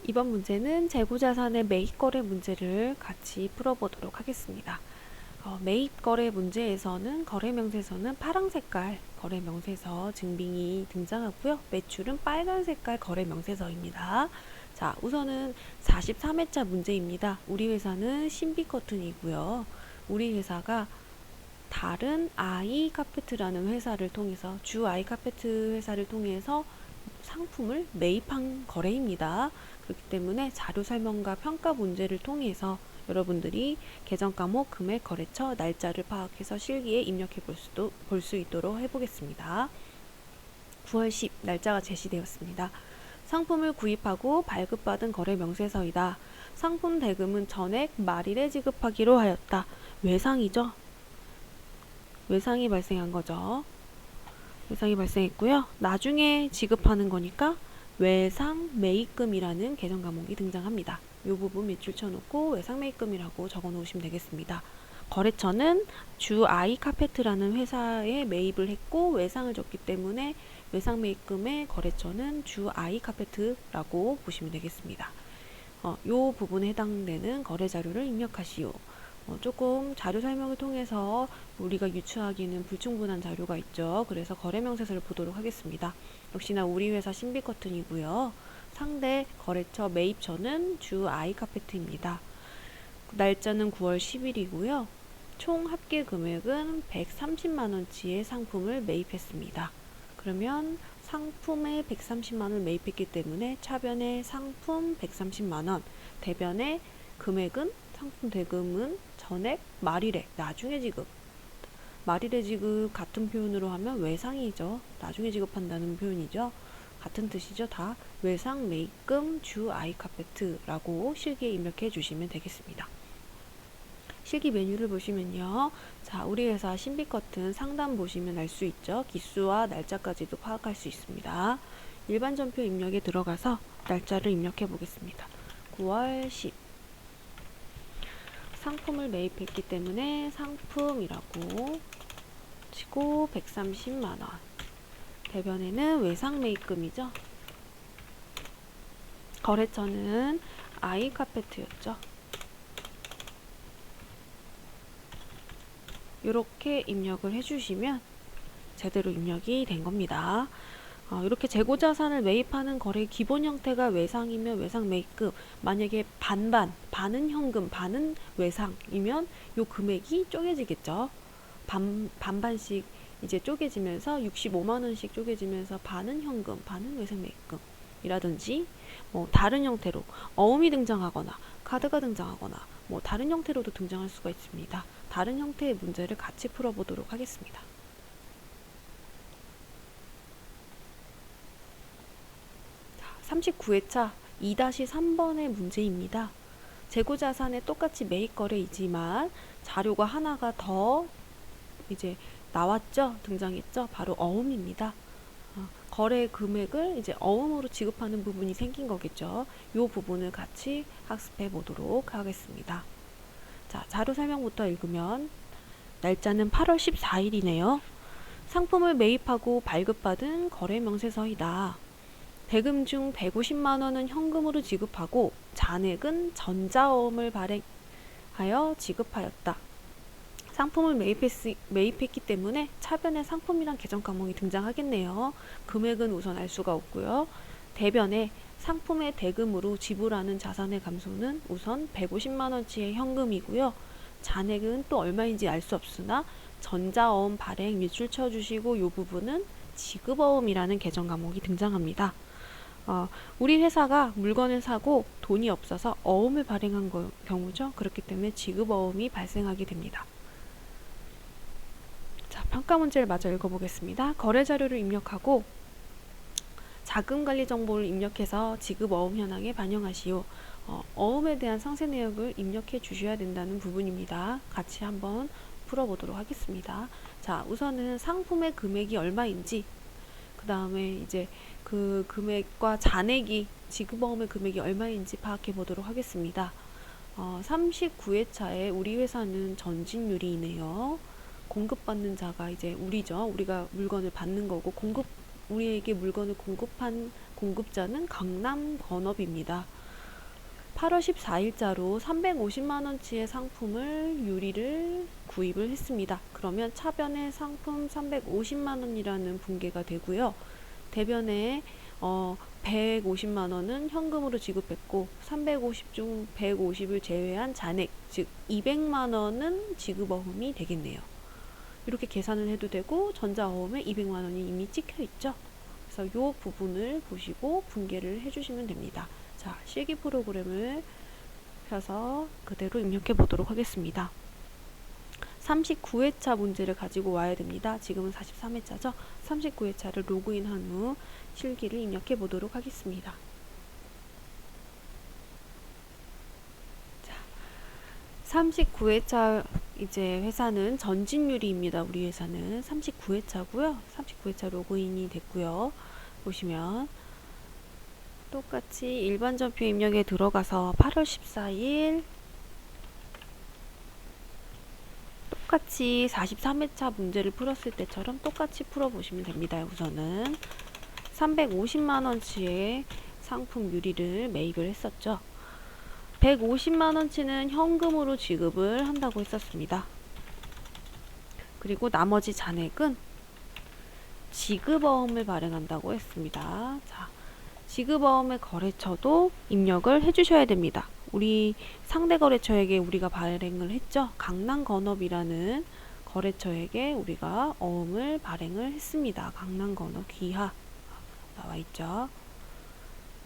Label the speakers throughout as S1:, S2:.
S1: 이번 문제는 재고자산의 매입거래 문제를 같이 풀어보도록 하겠습니다. 매입거래 문제에서는 거래명세서는 파란 색깔 거래명세서 증빙이 등장하고요. 매출은 빨간 색깔 거래명세서입니다. 자, 우선은 43회차 문제입니다. 우리 회사는 신비커튼이고요. 우리 회사가 다른 아이카페트라는 회사를 통해서 주 아이카페트 회사를 통해서 상품을 매입한 거래입니다. 그렇기 때문에 자료 설명과 평가 문제를 통해서 여러분들이 계정 과목, 금액, 거래처, 날짜를 파악해서 실기에 입력해 볼 수 있도록 해보겠습니다. 9월 10 날짜가 제시되었습니다. 상품을 구입하고 발급받은 거래 명세서이다. 상품 대금은 전액 말일에 지급하기로 하였다. 외상이죠. 외상이 발생한 거죠. 외상이 발생했고요. 나중에 지급하는 거니까 외상 매입금이라는 계정 과목이 등장합니다. 이 부분 매출 쳐놓고 외상 매입금이라고 적어 놓으시면 되겠습니다. 거래처는 주 아이카페트라는 회사에 매입을 했고 외상을 줬기 때문에 외상 매입금의 거래처는 주 아이카페트라고 보시면 되겠습니다. 이 부분에 해당되는 거래 자료를 입력하시오. 조금 자료 설명을 통해서 우리가 유추하기는 불충분한 자료가 있죠. 그래서 거래명세서를 보도록 하겠습니다. 역시나 우리 회사 신비커튼이고요. 상대 거래처 매입처는 주 아이카페트입니다. 날짜는 9월 10일이고요. 총 합계 금액은 130만원치의 상품을 매입했습니다. 그러면 상품에 130만원을 매입했기 때문에 차변에 상품 130만원, 대변에 금액은 상품 대금은 전액 말일에 나중에 지급. 말일에 지급 같은 표현으로 하면 외상이죠. 나중에 지급한다는 표현이죠. 같은 뜻이죠. 다 외상 매입금 주 아이카페트라고 실기에 입력해 주시면 되겠습니다. 실기 메뉴를 보시면요. 자, 우리 회사 신비커튼 상단 보시면 알 수 있죠. 기수와 날짜까지도 파악할 수 있습니다. 일반 전표 입력에 들어가서 날짜를 입력해 보겠습니다. 9월 10 상품을 매입했기 때문에 상품이라고 치고 130만원. 대변에는 외상 매입금이죠. 거래처는 아이카페트였죠. 이렇게 입력을 해주시면 제대로 입력이 된 겁니다. 이렇게 재고자산을 매입하는 거래의 기본 형태가 외상이면 외상 매입금, 만약에 반은 현금, 반은 외상이면 요 금액이 쪼개지겠죠. 반반씩 이제 쪼개지면서 65만원씩 쪼개지면서 반은 현금, 반은 외상 매입금 이라든지 다른 형태로 어음이 등장하거나 카드가 등장하거나 다른 형태로도 등장할 수가 있습니다. 다른 형태의 문제를 같이 풀어보도록 하겠습니다. 39회차 2-3번의 문제입니다. 재고자산에 똑같이 매입거래이지만 자료가 하나가 더 이제 나왔죠? 등장했죠? 바로 어음입니다. 거래 금액을 이제 어음으로 지급하는 부분이 생긴 거겠죠. 이 부분을 같이 학습해 보도록 하겠습니다. 자, 자료 설명부터 읽으면 날짜는 8월 14일이네요. 상품을 매입하고 발급받은 거래명세서이다. 대금 중 150만원은 현금으로 지급하고 잔액은 전자어음을 발행하여 지급하였다. 상품을 매입했기 때문에 차변에 상품이란 계정 과목이 등장하겠네요. 금액은 우선 알 수가 없고요. 대변에 상품의 대금으로 지불하는 자산의 감소는 우선 150만원치의 현금이고요. 잔액은 또 얼마인지 알 수 없으나 전자어음 발행 밑줄 쳐주시고 이 부분은 지급어음이라는 계정 과목이 등장합니다. 우리 회사가 물건을 사고 돈이 없어서 어음을 발행한 경우죠. 그렇기 때문에 지급어음이 발생하게 됩니다. 자, 평가 문제를 마저 읽어보겠습니다. 거래 자료를 입력하고 자금관리 정보를 입력해서 지급어음 현황에 반영하시오. 어음에 대한 상세 내역을 입력해 주셔야 된다는 부분입니다. 같이 한번 풀어보도록 하겠습니다. 자, 우선은 상품의 금액이 얼마인지, 그 다음에 이제 그 금액과 잔액이 지급어음의 금액이 얼마인지 파악해 보도록 하겠습니다. 39회차에 우리 회사는 전진유리이네요. 공급받는 자가 이제 우리죠. 우리가 물건을 받는 거고 우리에게 물건을 공급한 공급자는 강남건업입니다. 8월 14일자로 350만원치의 상품을 유리를 구입을 했습니다. 그러면 차변에 상품 350만원이라는 분계가 되고요. 대변에 150만원은 현금으로 지급했고 350 중 150을 제외한 잔액, 즉 200만원은 지급어음이 되겠네요. 이렇게 계산을 해도 되고 전자어음에 200만원이 이미 찍혀 있죠. 그래서 이 부분을 보시고 분계를 해주시면 됩니다. 자, 실기 프로그램을 펴서 그대로 입력해 보도록 하겠습니다. 39회차 문제를 가지고 와야 됩니다. 지금은 43회차죠. 39회차를 로그인한 후 실기를 입력해 보도록 하겠습니다. 자, 39회차 이제 회사는 전진유리입니다. 우리 회사는 39회차고요. 39회차 로그인이 됐고요. 보시면 똑같이 일반 전표 입력에 들어가서 8월 14일 똑같이 43회차 문제를 풀었을 때처럼 똑같이 풀어보시면 됩니다. 우선은 350만원치의 상품 유리를 매입을 했었죠. 150만원치는 현금으로 지급을 한다고 했었습니다. 그리고 나머지 잔액은 지급어음을 발행한다고 했습니다. 자, 지급어음의 거래처도 입력을 해주셔야 됩니다. 우리 상대 거래처에게 우리가 발행을 했죠. 강남건업이라는 거래처에게 우리가 어음을 발행을 했습니다. 강남건업 귀하 나와 있죠.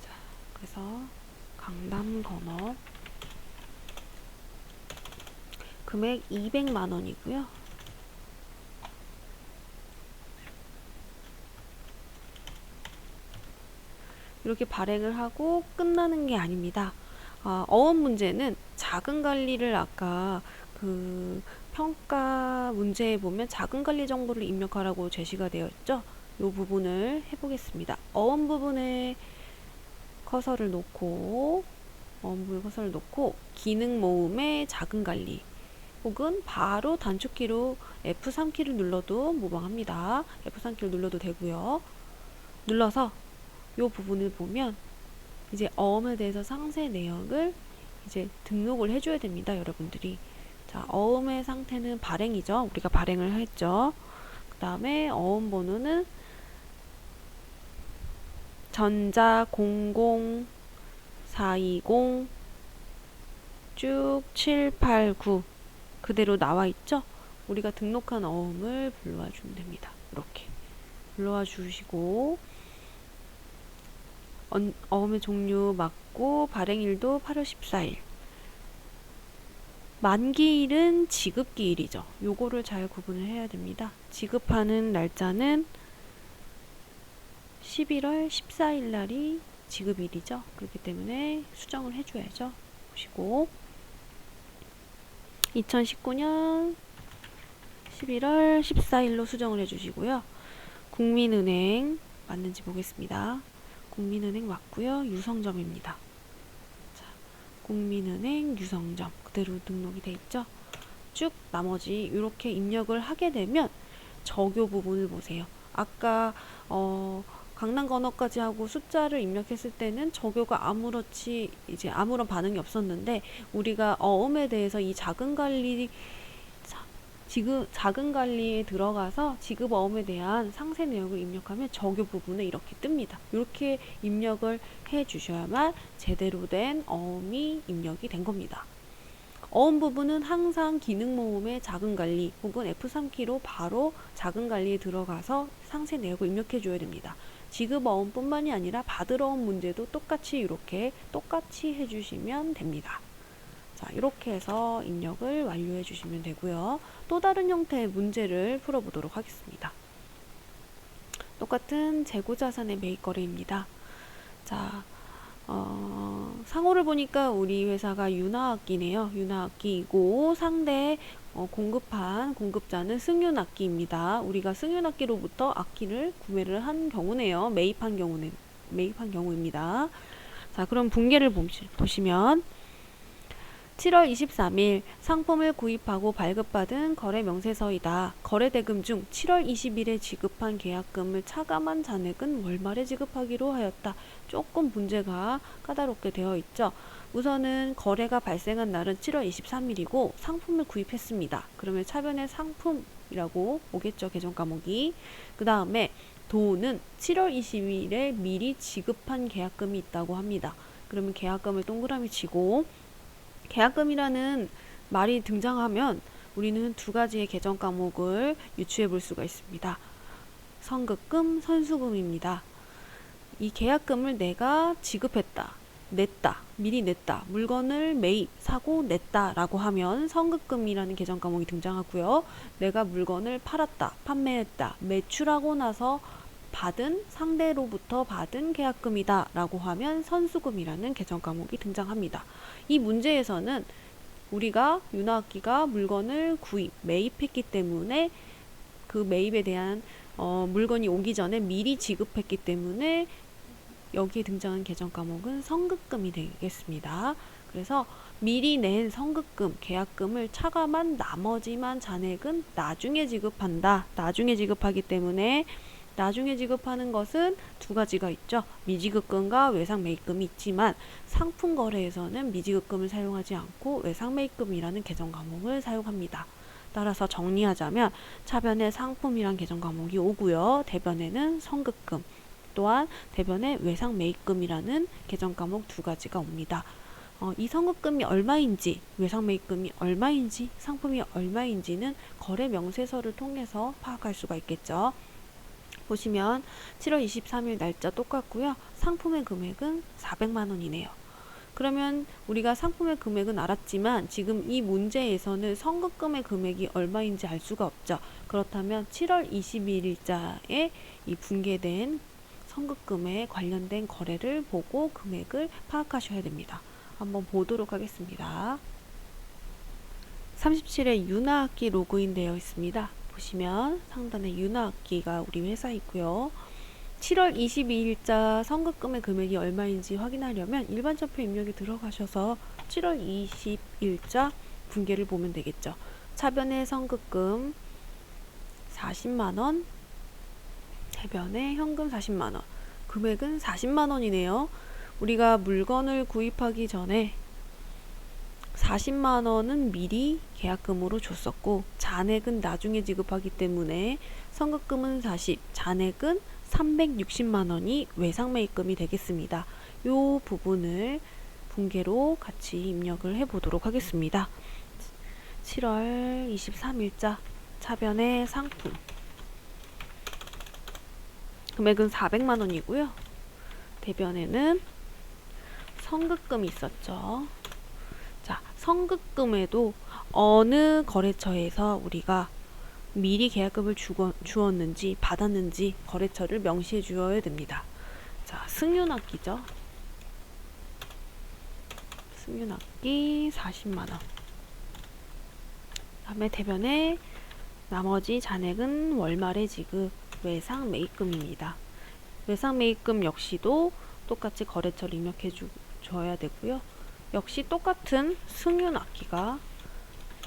S1: 자, 그래서 강남건업 금액 200만원이고요. 이렇게 발행을 하고 끝나는 게 아닙니다. 어원 문제는 자금 관리를 아까 그 평가 문제에 보면 자금 관리 정보를 입력하라고 제시가 되어 있죠. 이 부분을 해보겠습니다. 어원 부분에 커서를 놓고 기능 모음의 자금 관리 혹은 바로 단축키로 F3키를 눌러도 무방합니다. F3키를 눌러도 되고요. 눌러서 이 부분을 보면 이제 어음에 대해서 상세 내역을 이제 등록을 해줘야 됩니다. 여러분들이. 자, 어음의 상태는 발행이죠. 우리가 발행을 했죠. 그 다음에 어음 번호는 전자 00420 쭉 789 그대로 나와 있죠. 우리가 등록한 어음을 불러와 주면 됩니다. 이렇게 불러와 주시고 어음의 종류 맞고 발행일도 8월 14일 만기일은 지급기일이죠. 요거를 잘 구분을 해야 됩니다. 지급하는 날짜는 11월 14일 날이 지급일이죠. 그렇기 때문에 수정을 해줘야죠. 보시고 2019년 11월 14일로 수정을 해주시고요. 국민은행 맞는지 보겠습니다. 국민은행 맞고요. 유성점입니다. 자, 국민은행 유성점 그대로 등록이 돼 있죠. 쭉 나머지 이렇게 입력을 하게 되면 적요 부분을 보세요. 아까 강남건업까지 하고 숫자를 입력했을 때는 적요가 아무렇지 이제 아무런 반응이 없었는데 우리가 어음에 대해서 이 자금 관리에 들어가서 지급 어음에 대한 상세 내역을 입력하면 적요 부분에 이렇게 뜹니다. 이렇게 입력을 해 주셔야만 제대로 된 어음이 입력이 된 겁니다. 어음 부분은 항상 기능 모음의 자금 관리 혹은 F3키로 바로 자금 관리에 들어가서 상세 내역을 입력해 줘야 됩니다. 지급 어음 뿐만이 아니라 받을 어음 문제도 똑같이 이렇게 똑같이 해주시면 됩니다. 자, 이렇게 해서 입력을 완료해 주시면 되고요. 또 다른 형태의 문제를 풀어보도록 하겠습니다. 똑같은 재고자산의 매입거래입니다. 자, 상호를 보니까 우리 회사가 윤화악기네요. 윤화악기이고 상대 공급한 공급자는 승윤악기입니다. 우리가 승윤악기로부터 악기를 구매를 한 경우네요. 매입한 경우입니다. 자, 그럼 분계를 보시면 7월 23일 상품을 구입하고 발급받은 거래 명세서이다. 거래대금 중 7월 20일에 지급한 계약금을 차감한 잔액은 월말에 지급하기로 하였다. 조금 문제가 까다롭게 되어 있죠. 우선은 거래가 발생한 날은 7월 23일이고 상품을 구입했습니다. 그러면 차변에 상품이라고 오겠죠. 계정 과목이. 그 다음에 돈은 7월 20일에 미리 지급한 계약금이 있다고 합니다. 그러면 계약금을 동그라미 치고, 계약금이라는 말이 등장하면 우리는 두 가지의 계정 과목을 유추해 볼 수가 있습니다. 선급금, 선수금입니다. 이 계약금을 내가 지급했다, 냈다, 미리 냈다, 물건을 매입, 사고, 냈다 라고 하면 선급금이라는 계정 과목이 등장하고요. 내가 물건을 팔았다, 판매했다, 매출하고 나서 받은, 상대로부터 받은 계약금이다 라고 하면 선수금이라는 계정 과목이 등장합니다. 이 문제에서는 우리가 윤화악기가 물건을 매입했기 때문에 그 매입에 대한 물건이 오기 전에 미리 지급했기 때문에 여기에 등장한 계정 과목은 선급금이 되겠습니다. 그래서 미리 낸 선급금, 계약금을 차감한 나머지만 잔액은 나중에 지급한다. 나중에 지급하기 때문에 나중에 지급하는 것은 두 가지가 있죠. 미지급금과 외상매입금이 있지만 상품 거래에서는 미지급금을 사용하지 않고 외상매입금이라는 계정 과목을 사용합니다. 따라서 정리하자면 차변에 상품이란 계정 과목이 오고요. 대변에는 선급금, 또한 대변에 외상매입금이라는 계정 과목 두 가지가 옵니다. 이 선급금이 얼마인지, 외상매입금이 얼마인지, 상품이 얼마인지는 거래 명세서를 통해서 파악할 수가 있겠죠. 보시면 7월 23일 날짜 똑같고요. 상품의 금액은 400만 원이네요. 그러면 우리가 상품의 금액은 알았지만 지금 이 문제에서는 선급금의 금액이 얼마인지 알 수가 없죠. 그렇다면 7월 21일자에 이 붕괴된 선급금에 관련된 거래를 보고 금액을 파악하셔야 됩니다. 한번 보도록 하겠습니다. 37에 윤화악기 로그인 되어 있습니다. 보시면 상단에 윤화악기가 우리 회사 있고요. 7월 22일자 선급금의 금액이 얼마인지 확인하려면 일반전표 입력에 들어가셔서 7월 20일자 분계를 보면 되겠죠. 차변의 선급금 40만원, 대변에 현금 40만원, 금액은 40만원이네요. 우리가 물건을 구입하기 전에 40만원은 미리 계약금으로 줬었고 잔액은 나중에 지급하기 때문에 선급금은 40, 잔액은 360만원이 외상매입금이 되겠습니다. 이 부분을 분계로 같이 입력을 해 보도록 하겠습니다. 7월 23일자 차변의 상품 금액은 400만원이고요. 대변에는 선급금이 있었죠. 자, 선급금에도 어느 거래처에서 우리가 미리 계약금을 주었는지 받았는지 거래처를 명시해 주어야 됩니다. 자, 승윤악기죠. 승윤악기 40만원. 다음에 대변에 나머지 잔액은 월말에 지급, 외상매입금입니다. 외상매입금 역시도 똑같이 거래처를 입력해 줘야 되고요. 역시 똑같은 승윤악기가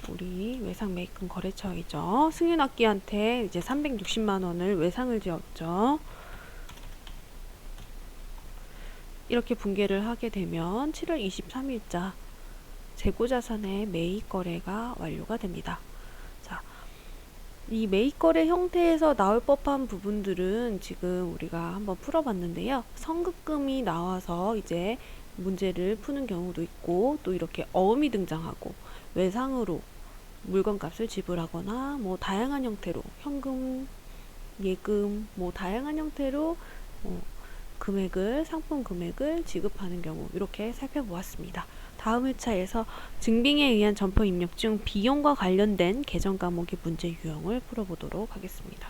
S1: 우리 외상매입금 거래처이죠. 승윤악기한테 이제 360만원을 외상을 지었죠. 이렇게 분계를 하게 되면 7월 23일자 재고자산의 매입 거래가 완료가 됩니다. 자, 이 매입 거래 형태에서 나올 법한 부분들은 지금 우리가 한번 풀어봤는데요. 선급금이 나와서 이제 문제를 푸는 경우도 있고, 또 이렇게 어음이 등장하고 외상으로 물건값을 지불하거나 뭐 다양한 형태로 현금, 예금, 뭐 다양한 형태로 금액을, 상품 금액을 지급하는 경우 이렇게 살펴보았습니다. 다음 회차에서 증빙에 의한 점포 입력 중 비용과 관련된 계정 과목의 문제 유형을 풀어보도록 하겠습니다.